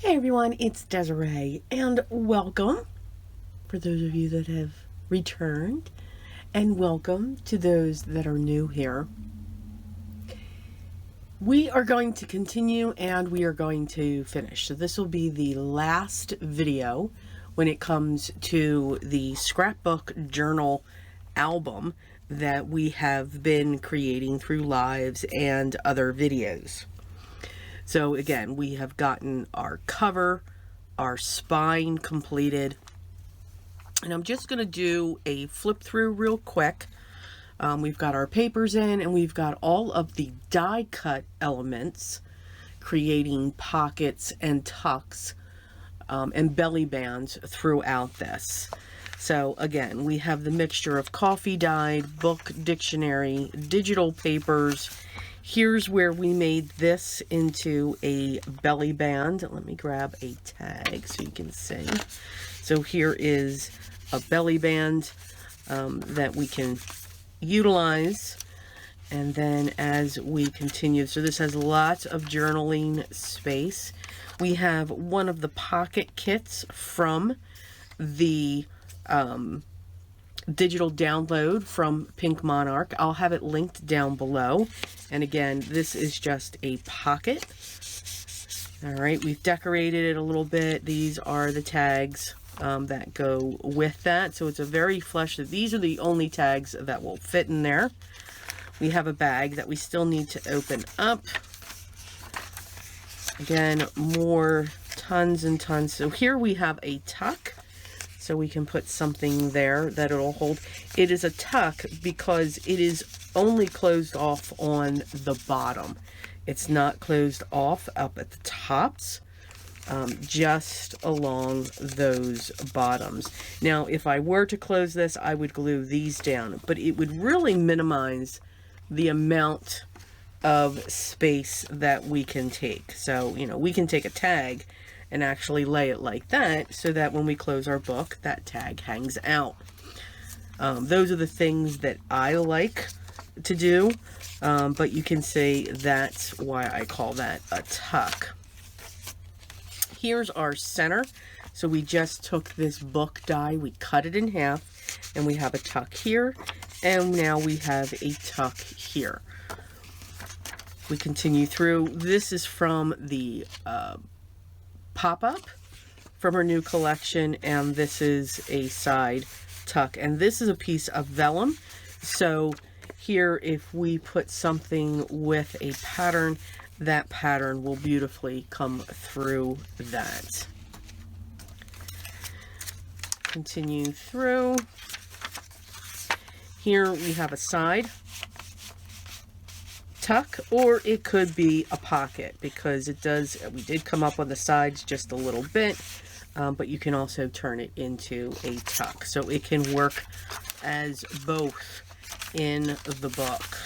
Hey everyone, it's Desiree, and welcome for those of you that have returned, and welcome to those that are new here. We are going to continue and we are going to finish. So this will be the last video when it comes to the scrapbook journal album that we have been creating through lives and other videos. So again, we have gotten our cover, our spine completed, and I'm just going to do a flip through real quick. We've got our papers in, and we've got all of the die cut elements, creating pockets and tucks and belly bands throughout this. So again, we have the mixture of coffee dyed, book, dictionary, digital papers. Here's where we made this into a belly band. Let me grab a tag so you can see. So here is a belly band that we can utilize. And then as we continue, so this has lots of journaling space. We have one of the pocket kits from the digital download from Pink Monarch. I'll have it linked down below. And again, this is just a pocket. All right, we've decorated it a little bit. These are the tags that go with that. So it's a very flush. These are the only tags that will fit in there. We have a bag that we still need to open up. Again, more tons and tons. So here we have a tuck. So we can put something there that it'll hold. It is a tuck because it is only closed off on the bottom. It's not closed off up at the tops, just along those bottoms. Now, if I were to close this, I would glue these down, but it would really minimize the amount of space that we can take. So, you know, we can take a tag and actually lay it like that so that when we close our book, that tag hangs out. Those are the things that I like to do, but you can see that's why I call that a tuck. Here's our center. So we just took this book die, we cut it in half, and we have a tuck here, and now we have a tuck here. We continue through. This is from the pop-up from her new collection, and this is a side tuck, and this is a piece of vellum. So here, if we put something with a pattern, that pattern will beautifully come through that. Continue through. Here we have a side tuck, or it could be a pocket, because it does, we did come up on the sides just a little bit, but you can also turn it into a tuck, so it can work as both in the book.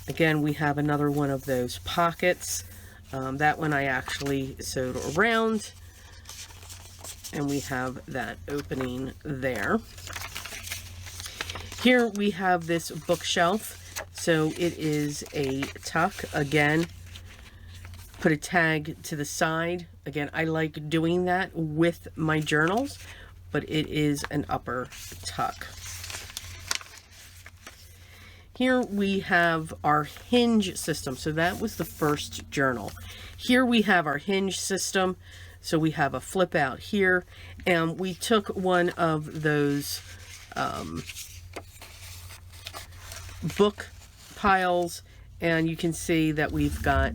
Again, we have another one of those pockets. That one I actually sewed around, and we have that opening there. Here we have this bookshelf. So it is a tuck. Again, put a tag to the side. Again, I like doing that with my journals, but it is an upper tuck. Here we have our hinge system. So that was the first journal. Here we have our hinge system. So we have a flip out here, and we took one of those book piles, and you can see that we've got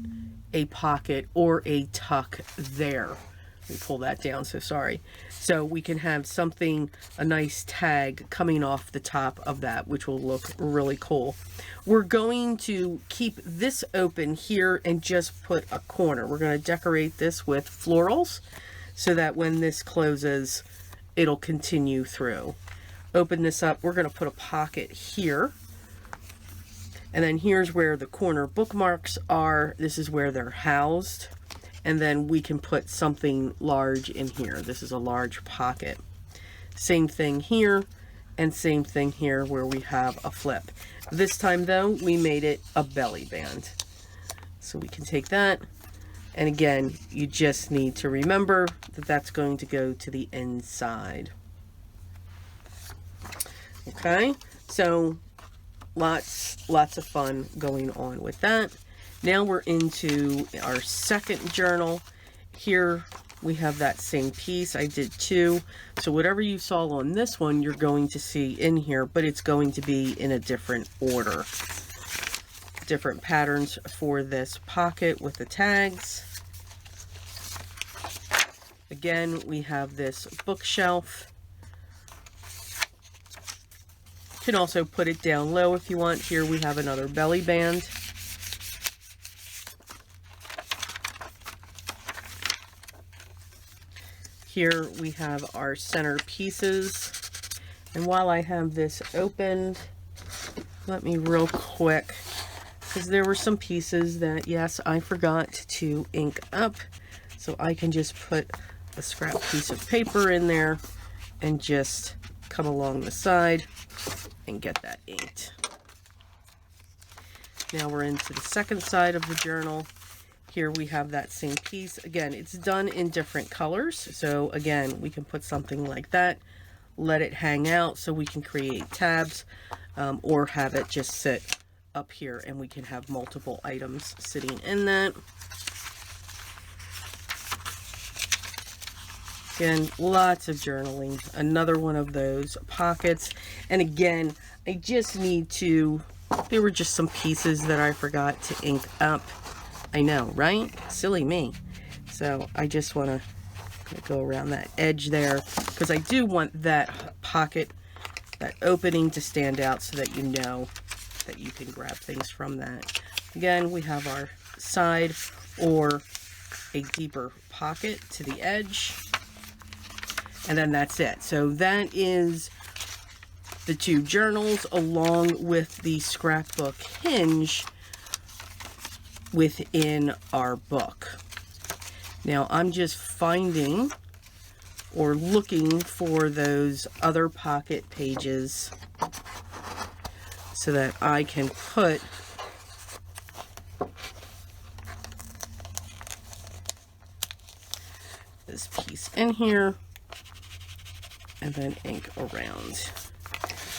a pocket or a tuck there. Let me pull that down, so sorry. So we can have something, a nice tag coming off the top of that, which will look really cool. We're going to keep this open here and just put a corner. We're going to decorate this with florals so that when this closes, it'll continue through. Open this up. We're going to put a pocket here. And then here's where the corner bookmarks are. This is where they're housed. And then we can put something large in here. This is a large pocket. Same thing here, and same thing here where we have a flip. This time though, we made it a belly band. So we can take that, And again, you just need to remember that that's going to go to the inside. Okay, so lots of fun going on with that. Now we're into our second journal. Here we have that same piece. I did two. So whatever you saw on this one, you're going to see in here, but it's going to be in a different order. Different patterns for this pocket with the tags. Again, we have this bookshelf. You can also put it down low if you want. Here we have another belly band. Here we have our center pieces. And while I have this opened, let me real quick, because there were some pieces that, yes, I forgot to ink up. So I can just put a scrap piece of paper in there and just come along the side and get that inked. Now we're into the second side of the journal. Here we have that same piece. Again, it's done in different colors. So again, we can put something like that, let it hang out so we can create tabs, or have it just sit up here and we can have multiple items sitting in that. Again, lots of journaling. Another one of those pockets. And again, I just need to, there were just some pieces that I forgot to ink up. I know, right? Silly me. So I just want to go around that edge there, because I do want that pocket, that opening to stand out so that you know that you can grab things from that. Again, we have our side or a deeper pocket to the edge. And then that's it. So that is the two journals along with the scrapbook hinge within our book. Now I'm just finding or looking for those other pocket pages so that I can put this piece in here and then ink around.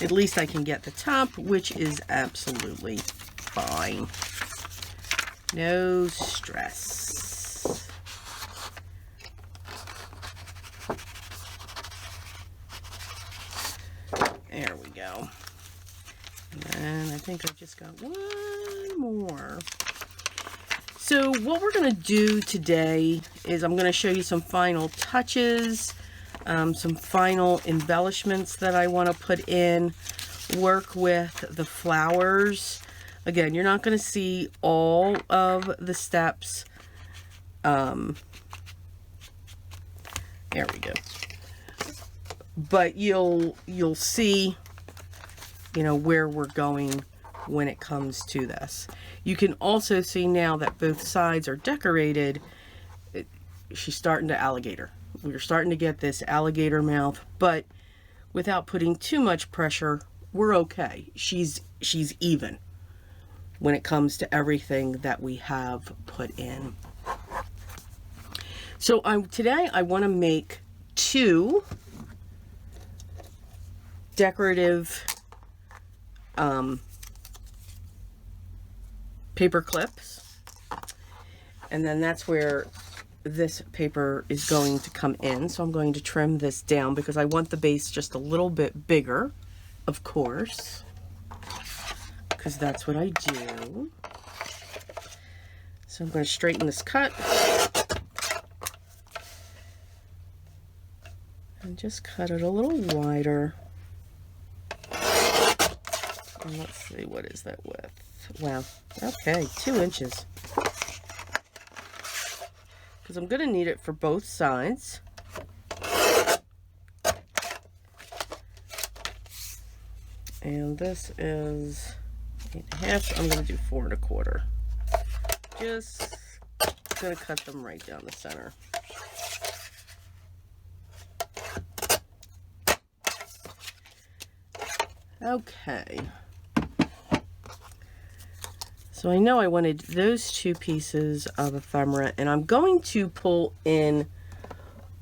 At least I can get the top, which is absolutely fine. No stress. There we go. And I think I've just got one more. So what we're going to do today is I'm going to show you some final touches, some final embellishments that I want to put in, work with the flowers. Again, you're not going to see all of the steps. There we go. But you'll see, you know, where we're going when it comes to this. You can also see now that both sides are decorated. She's starting to alligator. We're starting to get this alligator mouth, but without putting too much pressure, we're okay. She's even when it comes to everything that we have put in. So today I want to make two decorative paper clips, and then that's where this paper is going to come in. So I'm going to trim this down because I want the base just a little bit bigger, of course, because that's what I do. So I'm going to straighten this cut and just cut it a little wider. And let's see, what is that width? Wow, okay, 2 inches. Because I'm going to need it for both sides. And this is 8.5, so I'm going to do 4 1/4. Just going to cut them right down the center. Okay. So I know I wanted those 2 pieces of ephemera, and I'm going to pull in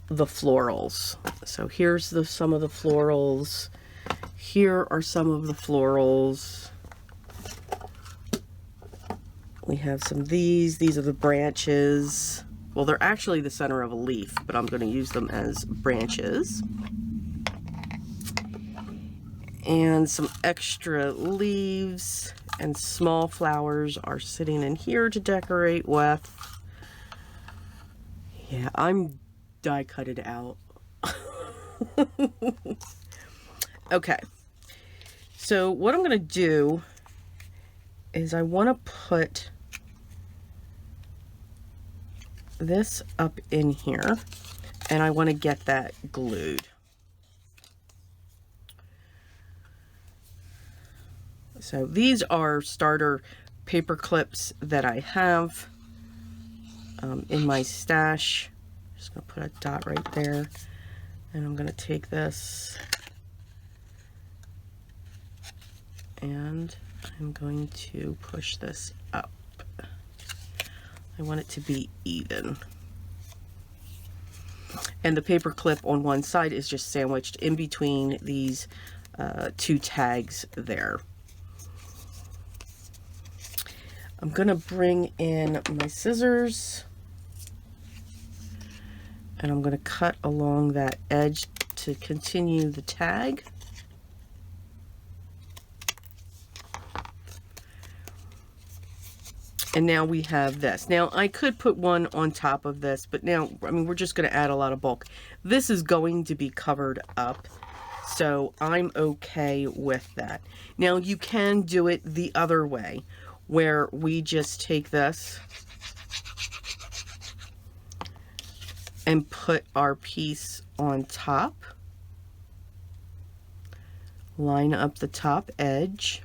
the florals. So here's some of the florals. Here are some of the florals. We have some of these. These are the branches. Well, they're actually the center of a leaf, but I'm going to use them as branches. And some extra leaves and small flowers are sitting in here to decorate with. Yeah, I'm die cut it out. Okay, so what I'm going to do is I want to put this up in here, and I want to get that glued. So these are starter paper clips that I have in my stash. Just going to put a dot right there, and I'm going to take this and I'm going to push this up. I want it to be even. And the paper clip on one side is just sandwiched in between these 2 tags there. I'm going to bring in my scissors and I'm going to cut along that edge to continue the tag. And now we have this. Now I could put one on top of this, but now, I mean, we're just going to add a lot of bulk. This is going to be covered up, so I'm okay with that. Now you can do it the other way, where we just take this and put our piece on top, line up the top edge,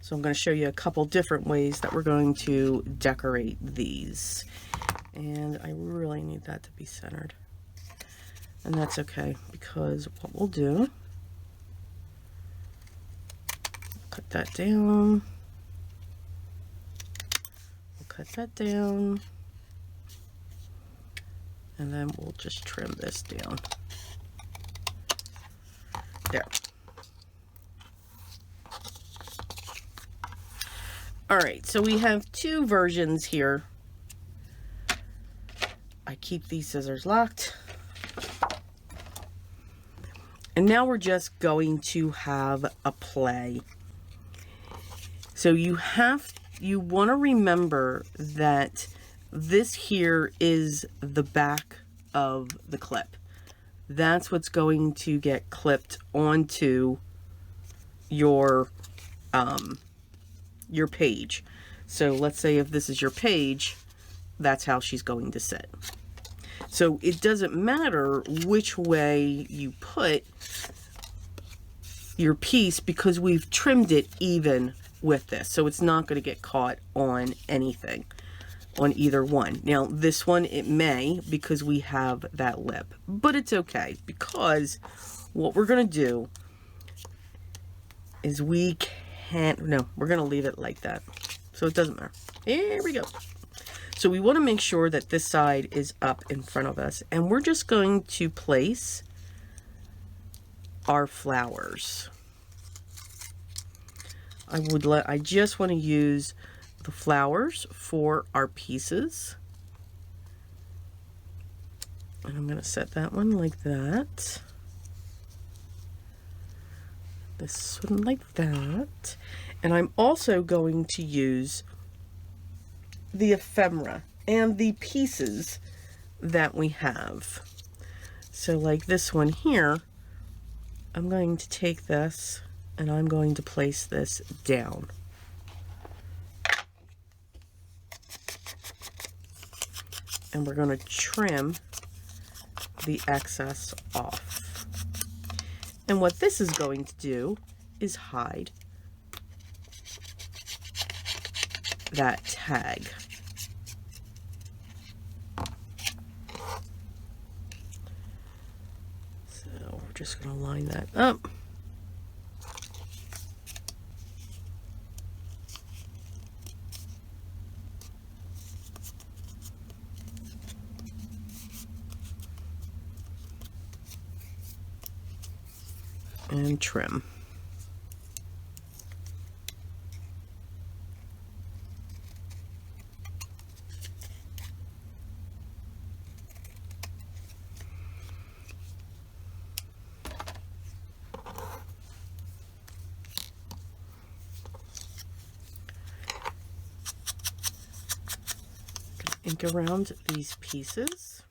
so I'm going to show you a couple different ways that we're going to decorate these. And I really need that to be centered. And that's okay, because what we'll do, cut that down, we'll cut that down, and then we'll just trim this down. There. Alright, so we have 2 versions here. I keep these scissors locked. And now we're just going to have a play. So you want to remember that this here is the back of the clip. That's what's going to get clipped onto your page. So let's say if this is your page, that's how she's going to sit. So it doesn't matter which way you put your piece because we've trimmed it even with this. So it's not going to get caught on anything, on either one. Now this one, it may, because we have that lip, but it's okay, because what we're going to do is we're going to leave it like that. So it doesn't matter. Here we go. So we want to make sure that this side is up in front of us, and we're just going to place our flowers. I just want to use the flowers for our pieces. And I'm going to set that one like that. This one like that. And I'm also going to use the ephemera and the pieces that we have. So like this one here, I'm going to take this and I'm going to place this down. And we're going to trim the excess off. And what this is going to do is hide that tag. So we're just going to line that up. And trim. Ink around these pieces.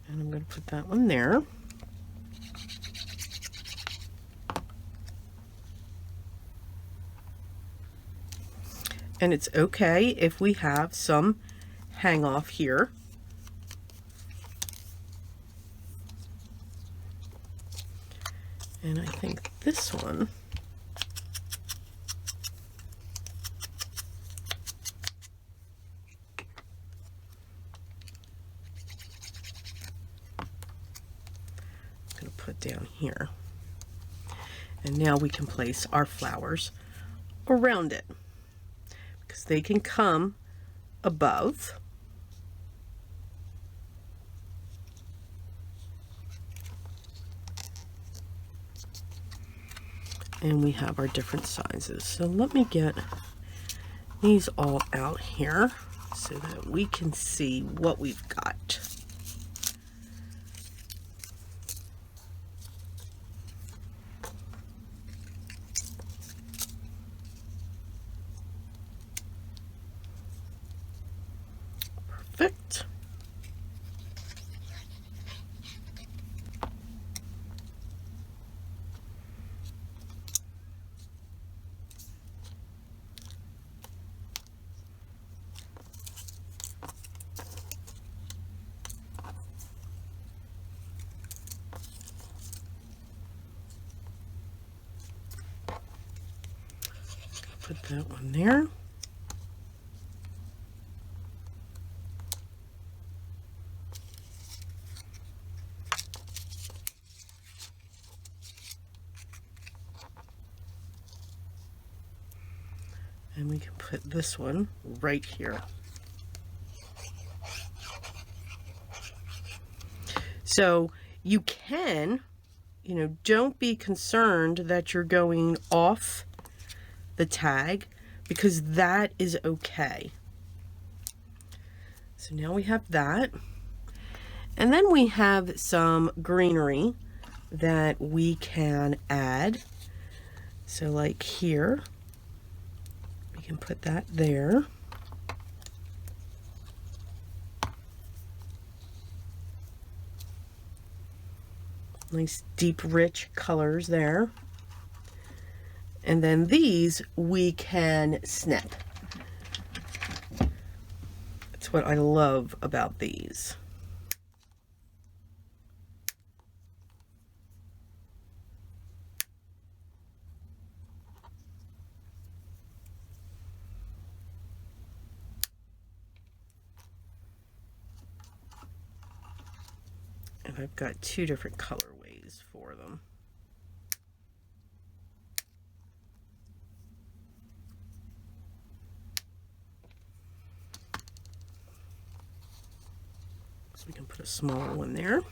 And I'm going to put that one there. And it's okay if we have some hang off here. And I think this one down here. And now we can place our flowers around it because they can come above. And we have our different sizes. So let me get these all out here so that we can see what we've got. Perfect. Put that one there. And we can put this one right here. So you can, don't be concerned that you're going off the tag because that is okay. So now we have that. And then we have some greenery that we can add. So like here, we can put that there. Nice deep rich colors there. And then these we can snip. That's what I love about these. And I've got two different colorways for them. So we can put a smaller one there.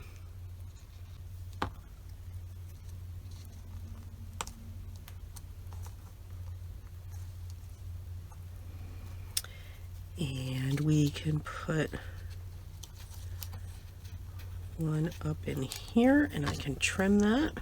And we can put one up in here, and I can trim that.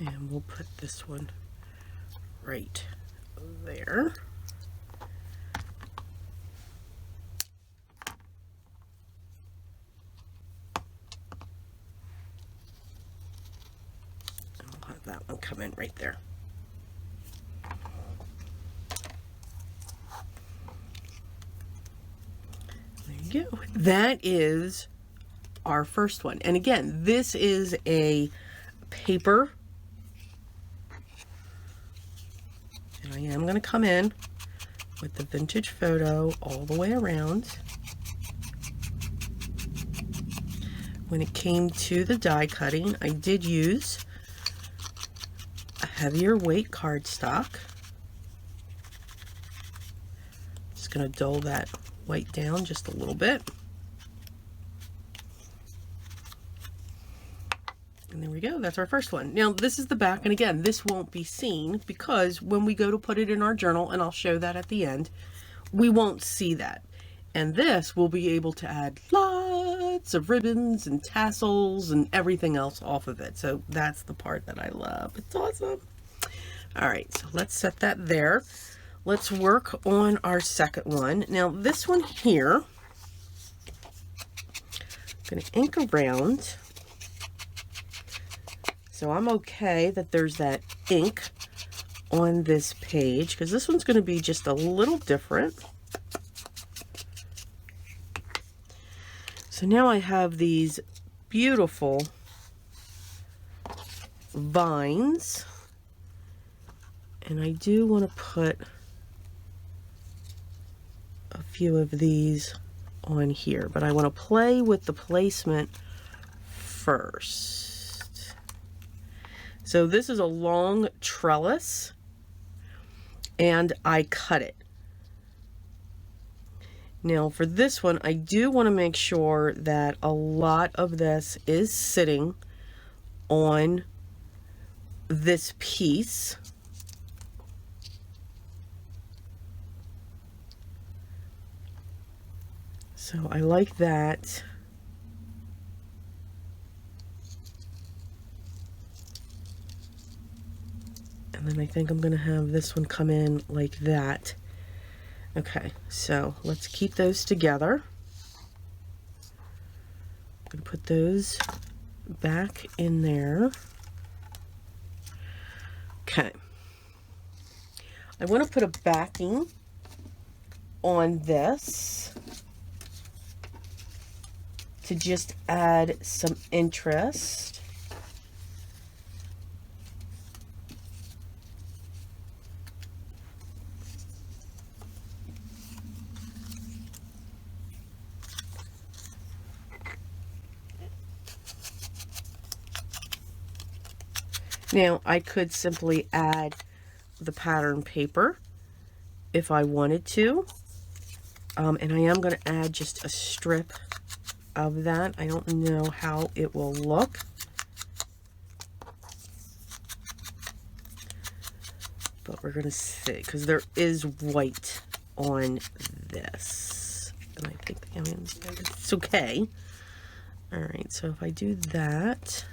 And we'll put this one right there. come in right there. There you go. That is our first one. And again, this is a paper. And I am going to come in with the vintage photo all the way around. When it came to the die cutting, I did use a heavier weight cardstock. Just going to dull that white down just a little bit. And there we go, that's our first one. Now this is the back, and again, this won't be seen because when we go to put it in our journal, and I'll show that at the end, we won't see that. And this we'll be able to add lots of ribbons and tassels and everything else off of it. So that's the part that I love. It's awesome. All right, so let's set that there. Let's work on our second one. Now this one here, I'm going to ink around. So I'm okay that there's that ink on this page because this one's going to be just a little different. So now I have these beautiful vines, and I do want to put a few of these on here, but I want to play with the placement first. So this is a long trellis, and I cut it. Now for this one, I do want to make sure that a lot of this is sitting on this piece. So I like that. And then I think I'm going to have this one come in like that. Okay, so let's keep those together. I'm going to put those back in there. Okay. I want to put a backing on this to just add some interest. Now, I could simply add the pattern paper if I wanted to. And I am going to add just a strip of that. I don't know how it will look. But we're going to see, because there is white on this. And I think, I mean, it's okay. All right, so if I do that,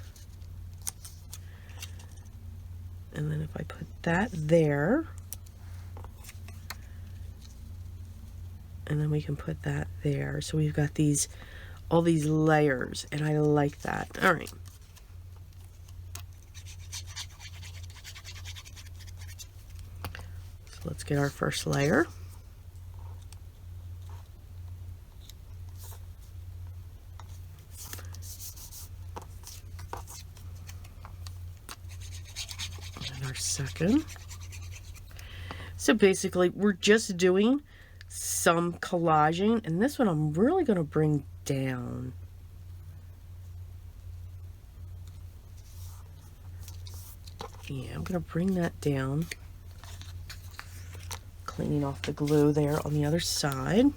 and then if I put that there, and then we can put that there. So we've got these, all these layers, and I like that. All right. So let's get our first layer. Second. So basically we're just doing some collaging, and this one I'm really going to bring down. Yeah, I'm going to bring that down, cleaning off the glue there on the other side.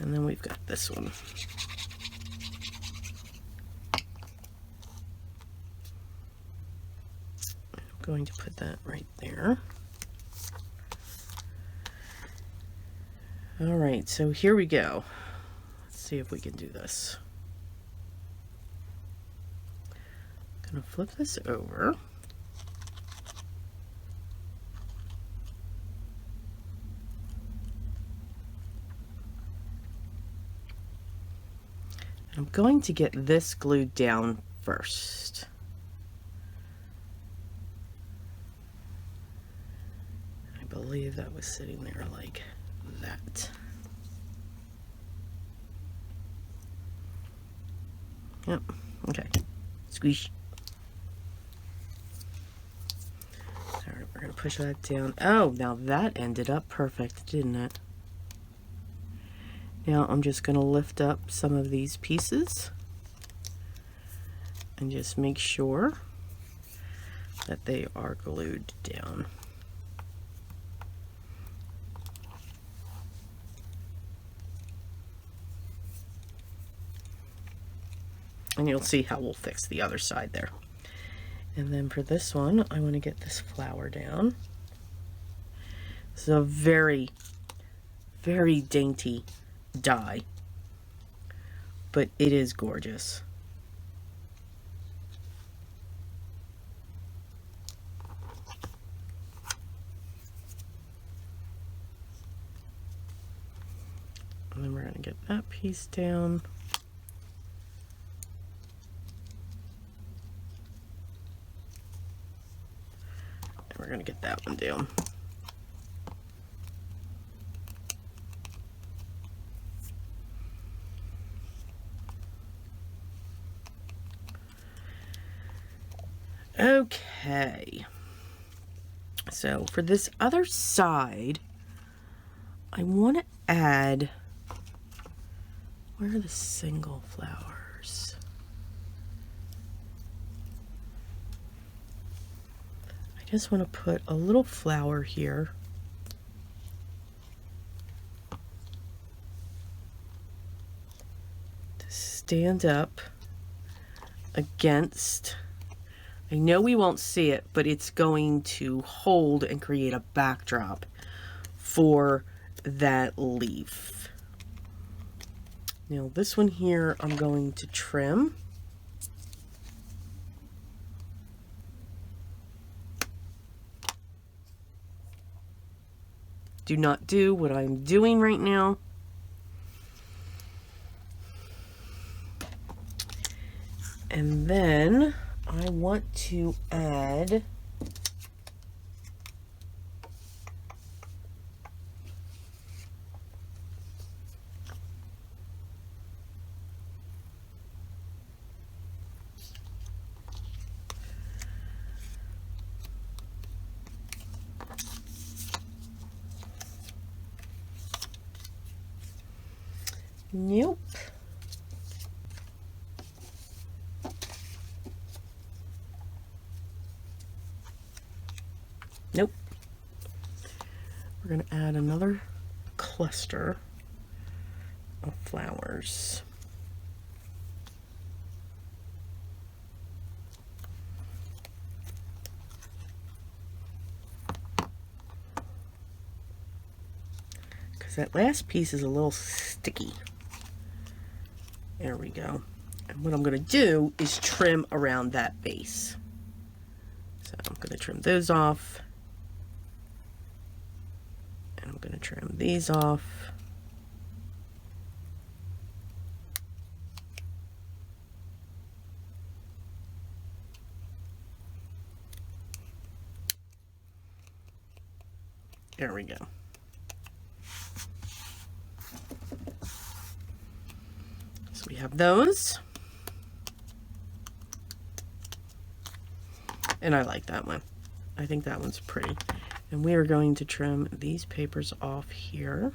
And then we've got this one. Going to put that right there. All right, so here we go. Let's see if we can do this. I'm gonna flip this over. I'm going to get this glued down first. believe that was sitting there like that. Yep, okay. Squeeze. Alright, we're going to push that down. Oh, now that ended up perfect, didn't it? Now I'm just going to lift up some of these pieces and just make sure that they are glued down. And you'll see how we'll fix the other side there. And then for this one, I want to get this flower down. This is a very, very dainty die, but it is gorgeous. And then we're going to get that piece down. And we're going to get that one down. Okay. So for this other side, I want to add, where are the single flowers? I just want to put a little flower here. To stand up against, I know we won't see it, but it's going to hold and create a backdrop for that leaf. Now this one here I'm going to trim. Do not do what I'm doing right now. And then I want to add nope. Nope. We're going to add another cluster of flowers. Because that last piece is a little sticky. There we go. And what I'm going to do is trim around that base. So I'm going to trim those off. And I'm going to trim these off. There we go. So we have those. And I like that one. I think that one's pretty. And we are going to trim these papers off here.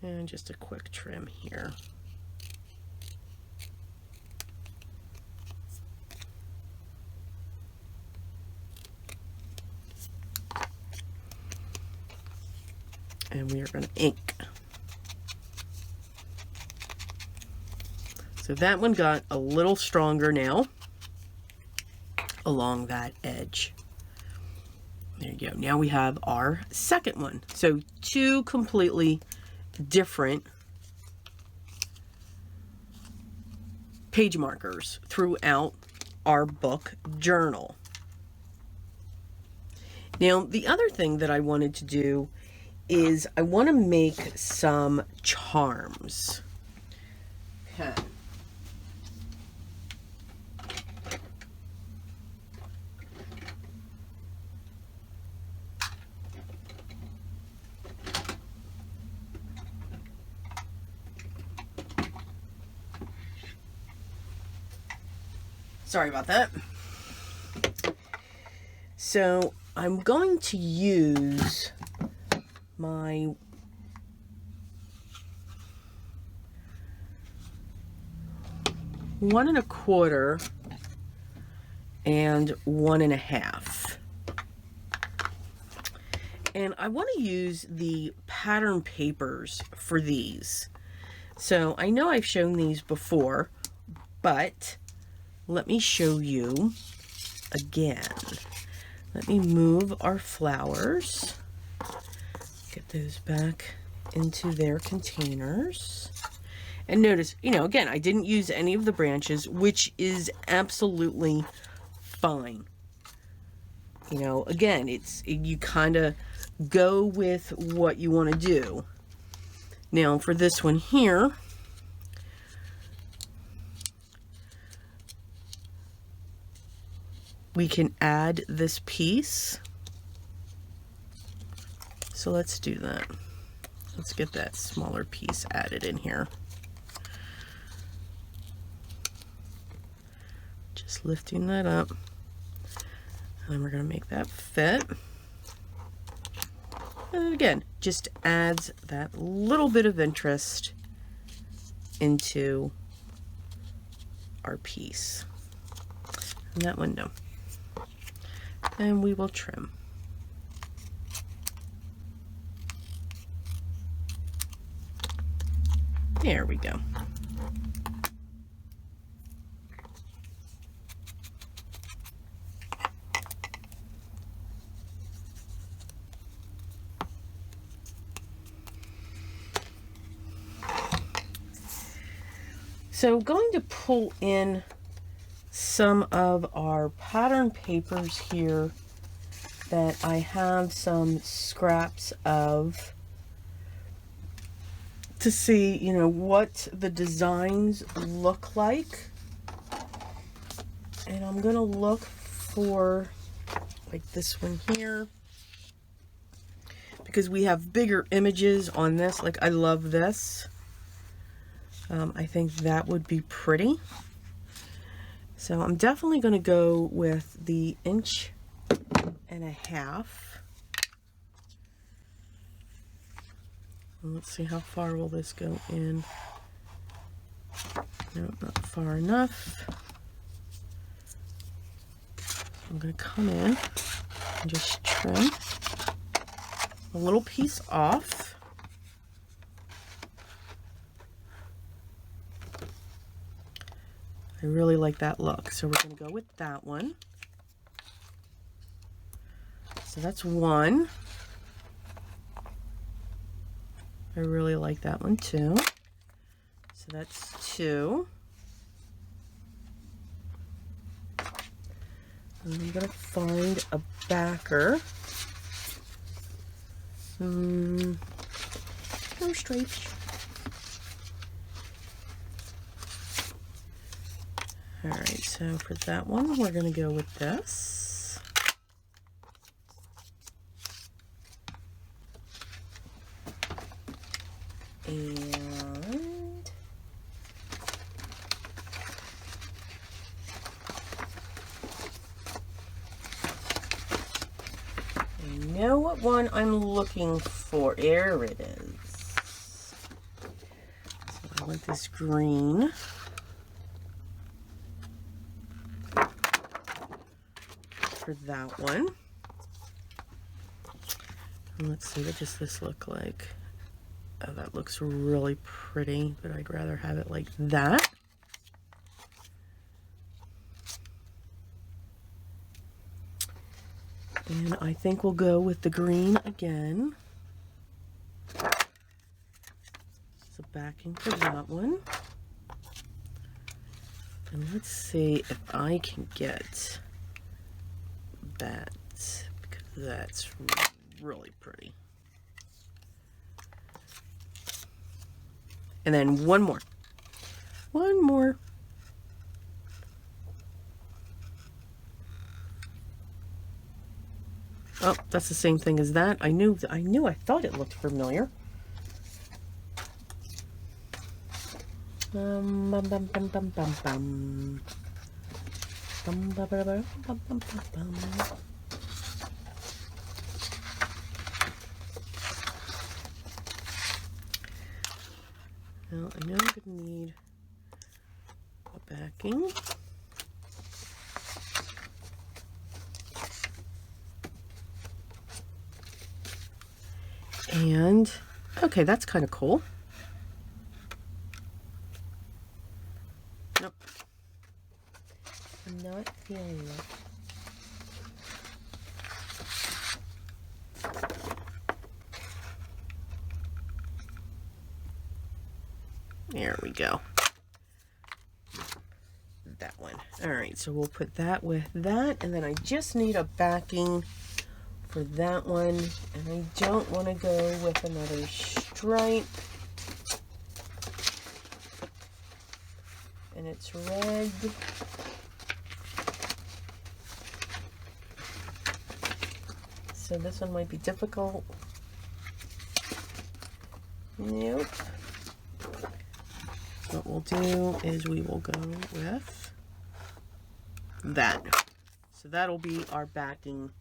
And just a quick trim here. And we are going to ink. So that one got a little stronger now along that edge. There you go. Now we have our second one. So two completely different page markers throughout our book journal. Now the other thing that I wanted to do is I want to make some charms. Okay. Sorry about that. So I'm going to use my one and a quarter and 1.5. And I want to use the pattern papers for these. So I know I've shown these before, but let me show you again. Let me move our flowers, get those back into their containers. And notice, you know, again, I didn't use any of the branches, which is absolutely fine. You know, again, you kind of go with what you want to do. Now, for this one here, we can add this piece. So let's do that. Let's get that smaller piece added in here. Just lifting that up. And we're going to make that fit. And again, just adds that little bit of interest into our piece. And that window. And we will trim. There we go. So going to pull in some of our pattern papers here that I have some scraps of to see, you know, what the designs look like. And I'm going to look for like this one here, because we have bigger images on this. Like, I love this. I think that would be pretty. So I'm definitely going to go with the 1.5 inches. Let's see, how far will this go in? No, not far enough. I'm going to come in and just trim a little piece off. I really like that look, so we're going to go with that one. So that's one. I really like that one too. So that's 2. And I'm going to find a backer. No stripes. Alright, so for that one, we're going to go with this. And I know what one I'm looking for. There it is. So I want this green. For that one. And let's see, what does this look like? Oh, that looks really pretty, but I'd rather have it like that. And I think we'll go with the green again. So backing for that one. And let's see if I can get that, because that's really pretty. And then one more. Oh, that's the same thing as that. I thought it looked familiar. Now I know I'm going to need a backing. And, okay, that's kind of cool. Nope. I'm not feeling it. There we go. That one. All right, so we'll put that with that, and then I just need a backing for that one, and I don't want to go with another stripe. And it's red. So this one might be difficult. Nope. What we'll do is we will go with that. So that'll be our backing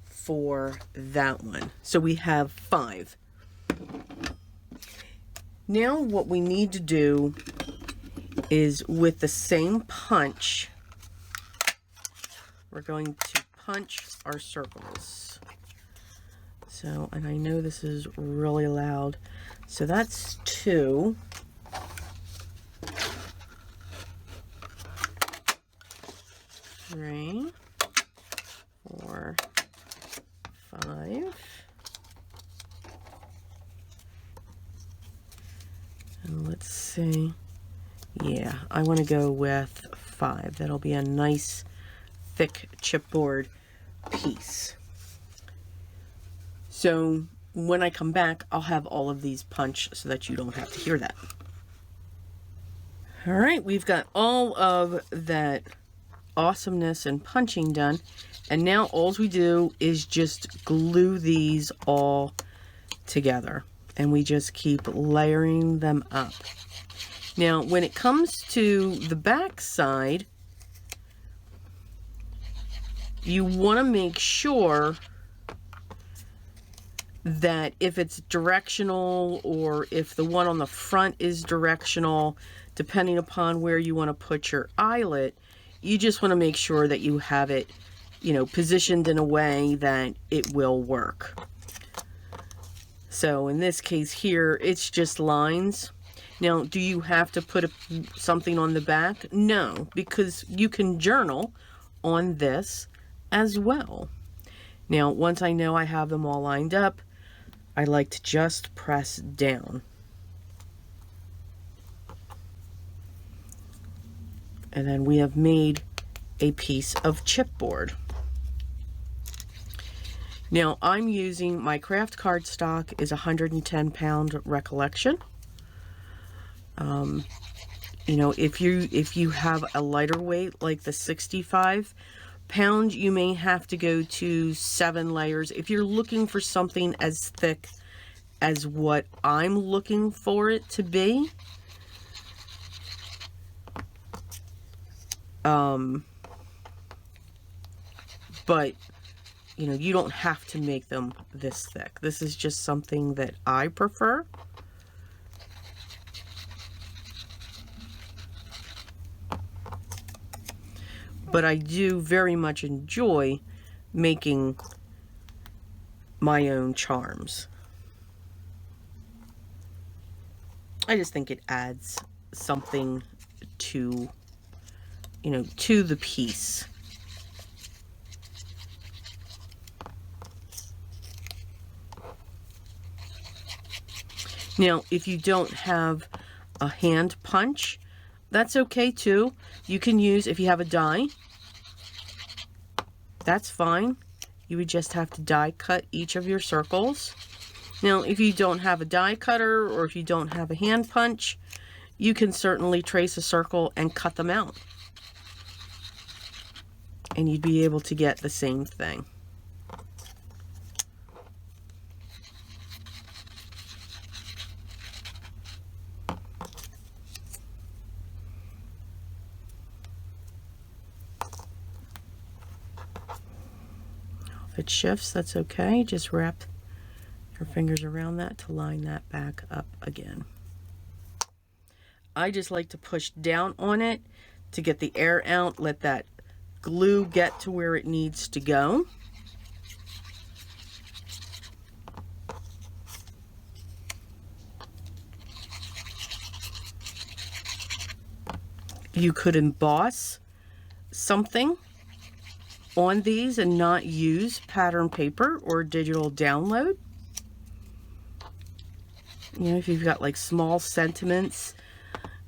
for that one. So we have 5. Now what we need to do is with the same punch, we're going to punch our circles. So, and I know this is really loud. So that's 2. 3, 4, 5. And let's see. Yeah, I want to go with 5. That'll be a nice thick chipboard piece. So when I come back, I'll have all of these punched so that you don't have to hear that. All right, we've got all of that awesomeness and punching done. And now all we do is just glue these all together. And we just keep layering them up. Now, when it comes to the back side, you want to make sure that if it's directional or if the one on the front is directional, depending upon where you want to put your eyelet, you just want to make sure that you have it, you know, positioned in a way that it will work. So in this case here, it's just lines. Now, do you have to put something on the back? No, because you can journal on this as well. Now, once I know I have them all lined up, I like to just press down. And then we have made a piece of chipboard. Now, I'm using my craft cardstock is 110 pound Recollection. You know, if you have a lighter weight like the 65 pound, you may have to go to 7 layers. If you're looking for something as thick as what I'm looking for it to be, but you know, you don't have to make them this thick. This is just something that I prefer. But I do very much enjoy making my own charms. I just think it adds something to, you know, to the piece. Now, if you don't have a hand punch, that's okay too. You can use, if you have a die, that's fine. You would just have to die cut each of your circles. Now, if you don't have a die cutter or if you don't have a hand punch, you can certainly trace a circle and cut them out. And you'd be able to get the same thing. If it shifts, that's okay. Just wrap your fingers around that to line that back up again. I just like to push down on it to get the air out, let that glue get to where it needs to go. You could emboss something on these and not use pattern paper or digital download. You know, if you've got like small sentiments,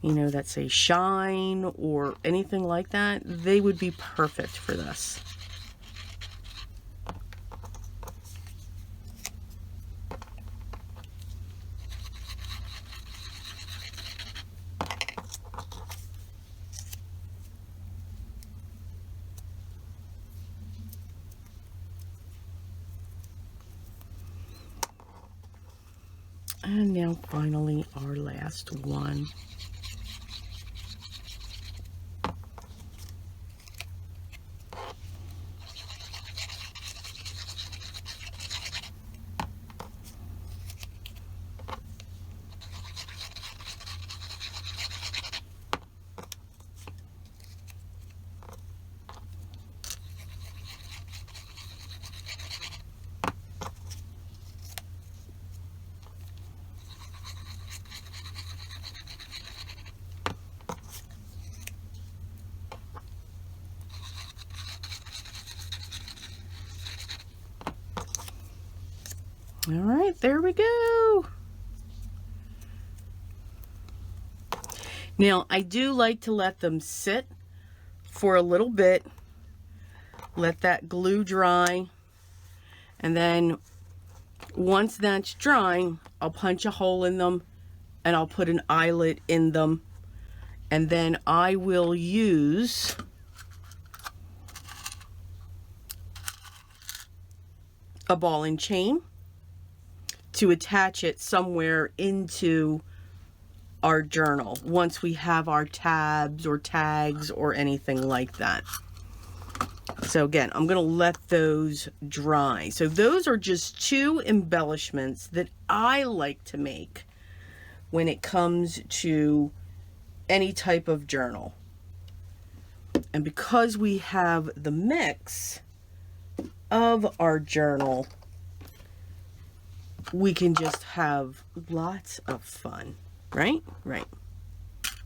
you know, that say shine or anything like that, they would be perfect for this. And now finally our last one. All right, there we go. Now, I do like to let them sit for a little bit, let that glue dry, and then once that's dry, I'll punch a hole in them and I'll put an eyelet in them, and then I will use a ball and chain to attach it somewhere into our journal once we have our tabs or tags or anything like that. So again, I'm going to let those dry. So those are just two embellishments that I like to make when it comes to any type of journal. And because we have the mix of our journal, we can just have lots of fun, right? Right.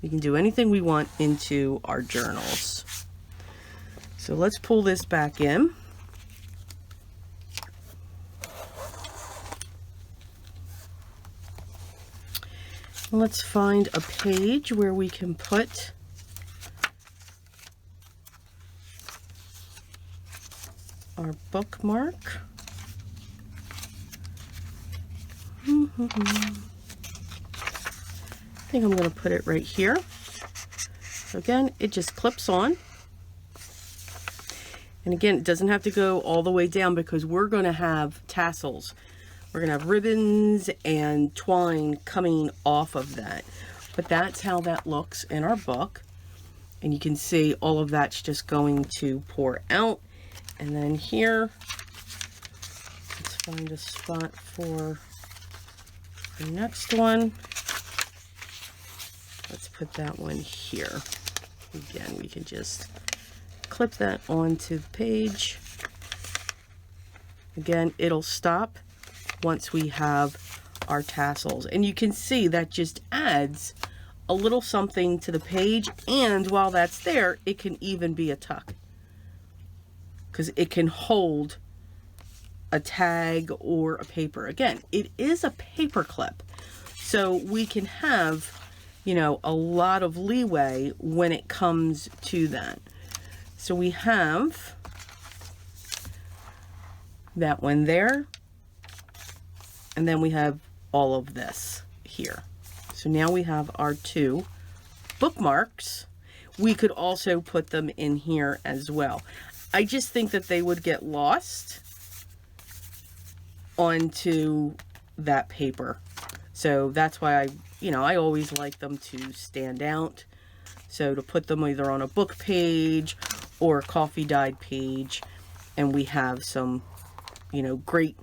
We can do anything we want into our journals. So let's pull this back in. Let's find a page where we can put our bookmark. I think I'm going to put it right here. So again, it just clips on. And again, it doesn't have to go all the way down because we're going to have tassels. We're going to have ribbons and twine coming off of that. But that's how that looks in our book. And you can see all of that's just going to pour out. And then here, let's find a spot for the next one. Let's put that one here. Again, we can just clip that onto the page. Again, it'll stop once we have our tassels. And you can see that just adds a little something to the page. And while that's there, it can even be a tuck, because it can hold a tag or a paper. Again, it is a paper clip, so we can have, you know, a lot of leeway when it comes to that. So we have that one there, and then we have all of this here. So now we have our two bookmarks. We could also put them in here as well. I just think that they would get lost onto that paper. So that's why I always like them to stand out. So to put them either on a book page or a coffee dyed page, and we have some you know, great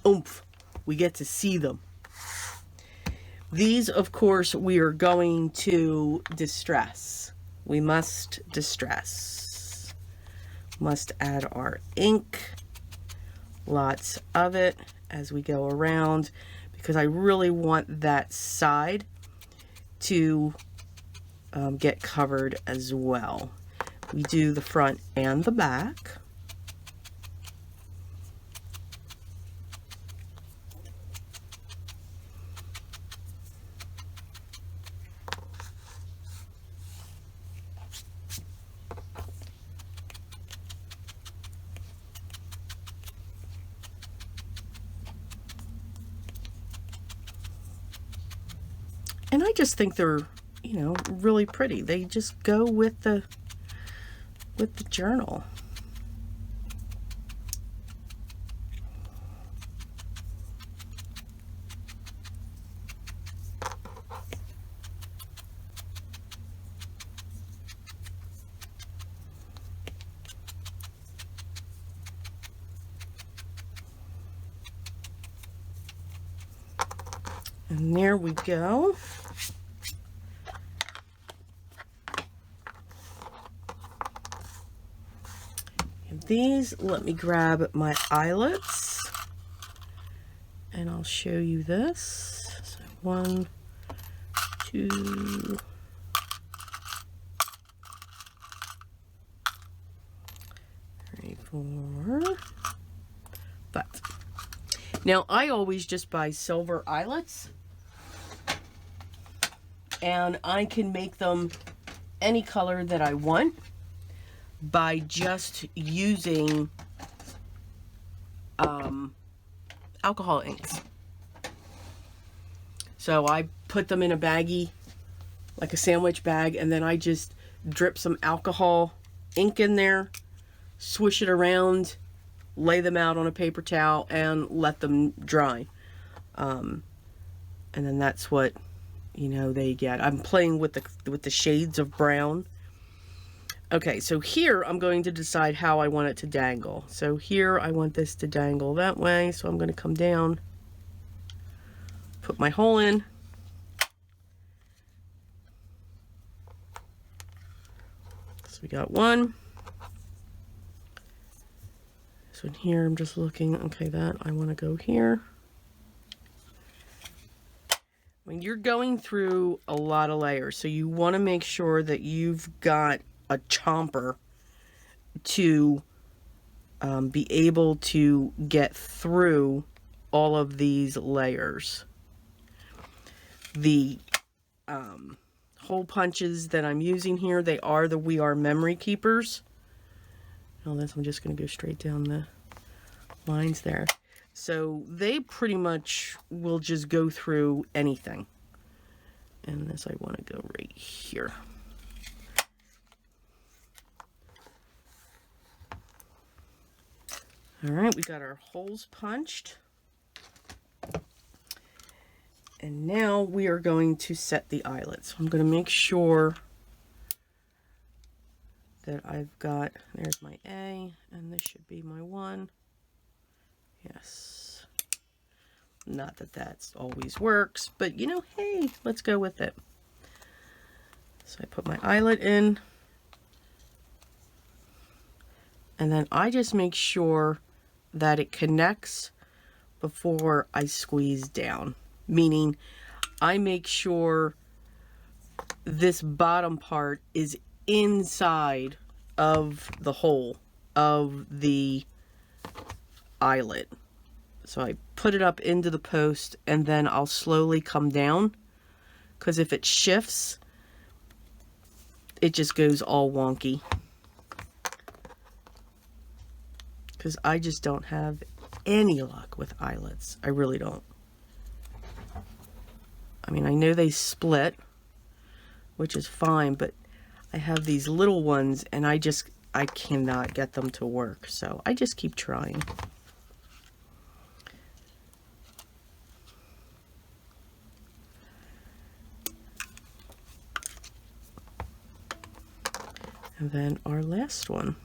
oomph. We get to see them. These, of course, we are going to distress. We must distress. Must add our ink, lots of it as we go around, because I really want that side to get covered as well. We do the front and the back. And I just think they're, you know, really pretty. They just go with the journal. And there we go. And these, let me grab my eyelets and I'll show you this. So 1, 2, 3, 4, 5. Now I always just buy silver eyelets, and I can make them any color that I want by just using alcohol inks. So I put them in a baggie, like a sandwich bag, and then I just drip some alcohol ink in there, swish it around, lay them out on a paper towel, and let them dry. And then that's what, you know, they get. I'm playing with the shades of brown. Okay, so here I'm going to decide how I want it to dangle. So here I want this to dangle that way, so I'm going to come down, put my hole in, so we got one. So in here I'm just looking, okay, that I want to go here. When you're going through a lot of layers, so you want to make sure that you've got a chomper to be able to get through all of these layers. The hole punches that I'm using here, they are the We Are Memory Keepers. Now this, I'm just going to go straight down the lines there. So they pretty much will just go through anything. And this I want to go right here. All right, we got our holes punched. And now we are going to set the eyelets. So I'm going to make sure that I've got, there's my A, and this should be my 1. Yes. Not that that's always works, but you know, hey, let's go with it. So I put my eyelet in, and then I just make sure that it connects before I squeeze down. Meaning, I make sure this bottom part is inside of the hole of the eyelet. So I put it up into the post, and then I'll slowly come down, because if it shifts, it just goes all wonky. Because I just don't have any luck with eyelets. I really don't. I mean, I know they split, which is fine, but I have these little ones, and I cannot get them to work. So I just keep trying. And then our last one.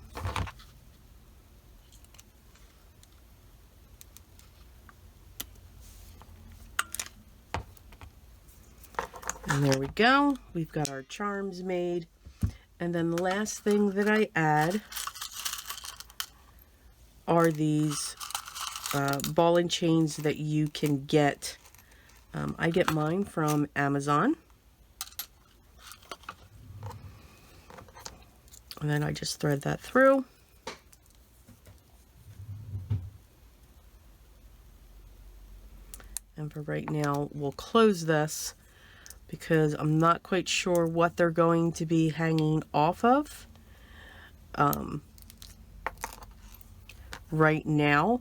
And there we go. We've got our charms made. And then the last thing that I add are these ball and chains that you can get. I get mine from Amazon. And then I just thread that through. And for right now, we'll close this because I'm not quite sure what they're going to be hanging off of. Right now,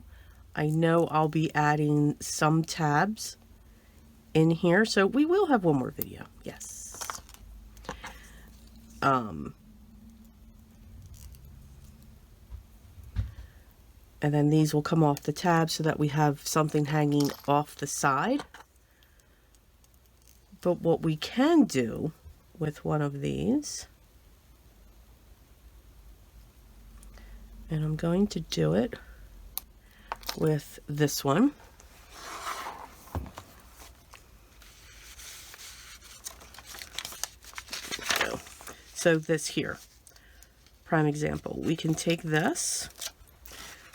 I know I'll be adding some tabs in here, so we will have one more video, yes. And then these will come off the tab so that we have something hanging off the side. But what we can do with one of these, and I'm going to do it with this one. So this here, prime example, we can take this,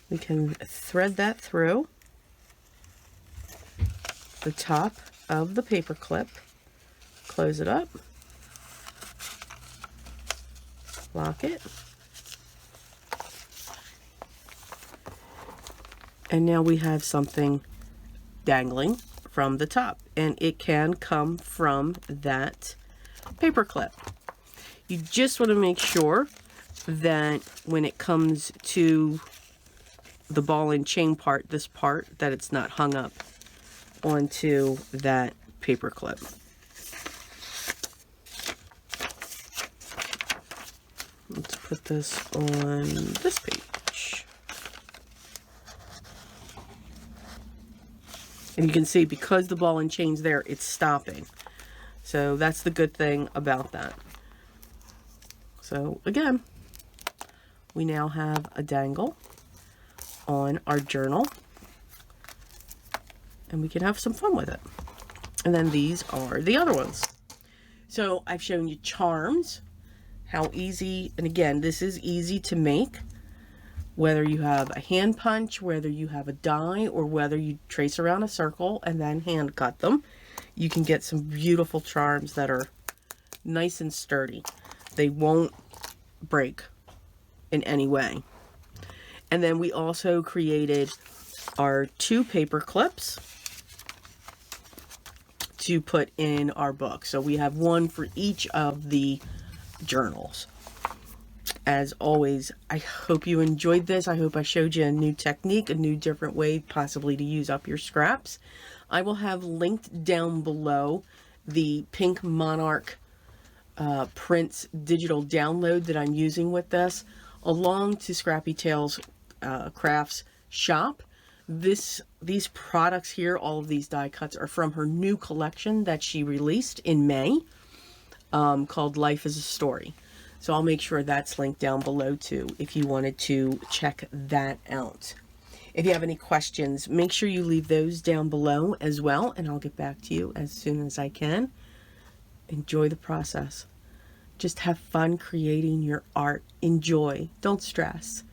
we can thread that through the top of the paper clip, close it up, lock it, and now we have something dangling from the top, and it can come from that paper clip. You just want to make sure that when it comes to the ball and chain part, this part, that it's not hung up onto that paper clip. Let's put this on this page. And you can see because the ball and chain's there, it's stopping. So that's the good thing about that. So again, we now have a dangle on our journal, and we can have some fun with it. And then these are the other ones. So I've shown you charms, how easy, and again, this is easy to make, whether you have a hand punch, whether you have a die, or whether you trace around a circle and then hand cut them. You can get some beautiful charms that are nice and sturdy. They won't break in any way. And then we also created our 2 paper clips to put in our book. So we have one for each of the journals. As always, I hope you enjoyed this. I hope I showed you a new technique, a new different way possibly to use up your scraps. I will have linked down below the Pink Monarch prints digital download that I'm using with this, along to Scrappy Tails Crafts shop. These products here, all of these die cuts, are from her new collection that she released in May, called Life is a Story. So I'll make sure that's linked down below too, if you wanted to check that out. If you have any questions, make sure you leave those down below as well, and I'll get back to you as soon as I can. Enjoy the process. Just have fun creating your art. Enjoy. Don't stress.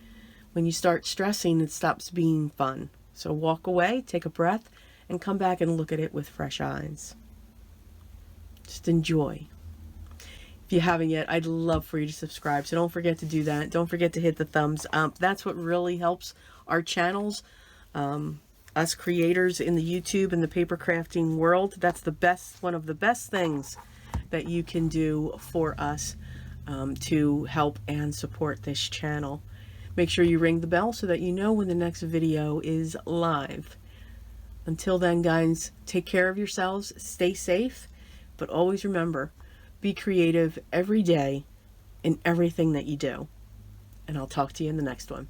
When you start stressing, it stops being fun. So walk away, take a breath, and come back and look at it with fresh eyes. Just enjoy. If you haven't yet, I'd love for you to subscribe, so don't forget to do that. Don't forget to hit the thumbs up. That's what really helps our channels, us creators in the YouTube and the paper crafting world. That's the best, one of the best things that you can do for us to help and support this channel. Make sure you ring the bell so that you know when the next video is live. Until then, guys, take care of yourselves, stay safe, but always remember, be creative every day in everything that you do. And I'll talk to you in the next one.